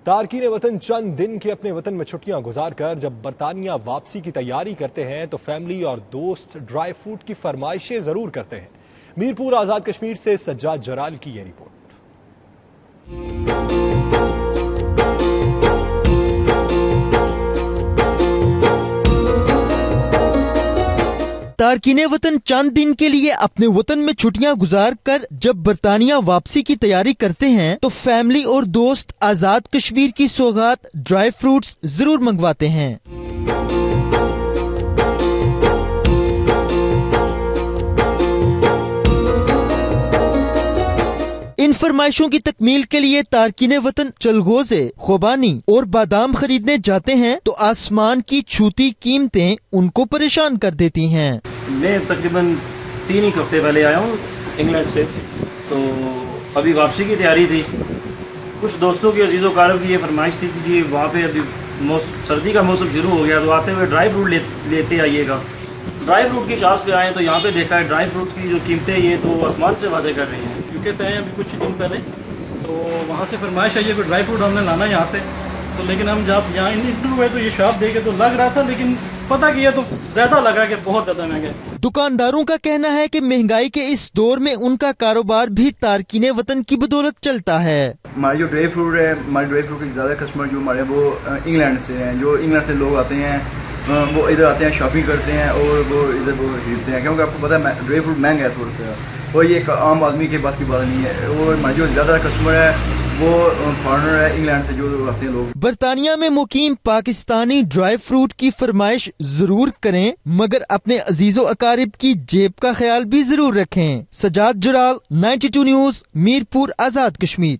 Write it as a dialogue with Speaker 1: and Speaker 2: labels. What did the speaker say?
Speaker 1: تارکین وطن چند دن کے اپنے وطن میں چھٹیاں گزار کر جب برطانیہ واپسی کی تیاری کرتے ہیں تو فیملی اور دوست ڈرائی فروٹ کی فرمائشیں ضرور کرتے ہیں۔ میرپور آزاد کشمیر سے سجاد جرال کی یہ رپورٹ۔
Speaker 2: تارکین وطن چند دن کے لیے اپنے وطن میں چھٹیاں گزار کر جب برطانیہ واپسی کی تیاری کرتے ہیں تو فیملی اور دوست آزاد کشمیر کی سوغات ڈرائی فروٹس ضرور منگواتے ہیں۔ ان فرمائشوں کی تکمیل کے لیے تارکین وطن چلغوزے، خوبانی اور بادام خریدنے جاتے ہیں تو آسمان کی چھوتی قیمتیں ان کو پریشان کر دیتی ہیں۔
Speaker 3: میں تقریباً 3 ہفتے پہلے آیا ہوں انگلینڈ سے، تو ابھی واپسی کی تیاری تھی۔ کچھ دوستوں کی عزیز و اقارب کی یہ فرمائش تھی کہ جی وہاں پہ ابھی سردی کا موسم شروع ہو گیا تو آتے ہوئے ڈرائی فروٹ لیتے آئیے گا۔ ڈرائی فروٹ کی شاپ پہ آئے تو یہاں پہ دیکھا ہے ڈرائی فروٹس کی جو قیمتیں یہ تو آسمان سے وعدے کر رہی ہیں۔ یوکے سے آئے ہیں ابھی کچھ دن پہلے، تو وہاں سے فرمائش آئی ہے کہ ڈرائی فروٹ ہم نے لانا یہاں سے، تو لیکن ہم جب یہاں انٹر ہوئے تو یہ شاپ دیکھے تو لگ رہا تھا، لیکن پتہ کیا تو زیادہ لگا کہ بہت زیادہ مہنگا ہے۔
Speaker 2: دکانداروں کا کہنا ہے کہ مہنگائی کے اس دور میں ان کا کاروبار بھی تارکین وطن کی بدولت چلتا ہے۔
Speaker 4: ہمارے جو ڈرائی فروٹ ہے، ہمارے ڈرائی فروٹ کے زیادہ کسٹمر جو ہمارے وہ انگلینڈ سے ہیں، جو انگلینڈ سے لوگ آتے ہیں وہ ادھر آتے ہیں، شاپنگ کرتے ہیں اور وہ ادھر وہ خریدتے ہیں، کیونکہ آپ کو پتہ ہے ڈرائی فروٹ مہنگا ہے تھوڑا سا، اور یہ ایک عام آدمی کے پاس کی بات نہیں ہے۔ اور ہمارے جو زیادہ کسٹمر ہے وہ فارنر ہے، انگلینڈ سے جو آتے ہیں لوگ۔
Speaker 2: برطانیہ میں مقیم پاکستانی ڈرائی فروٹ کی فرمائش ضرور کریں، مگر اپنے عزیز و اقارب کی جیب کا خیال بھی ضرور رکھیں۔ سجاد جرال، 92 نیوز، میرپور آزاد کشمیر۔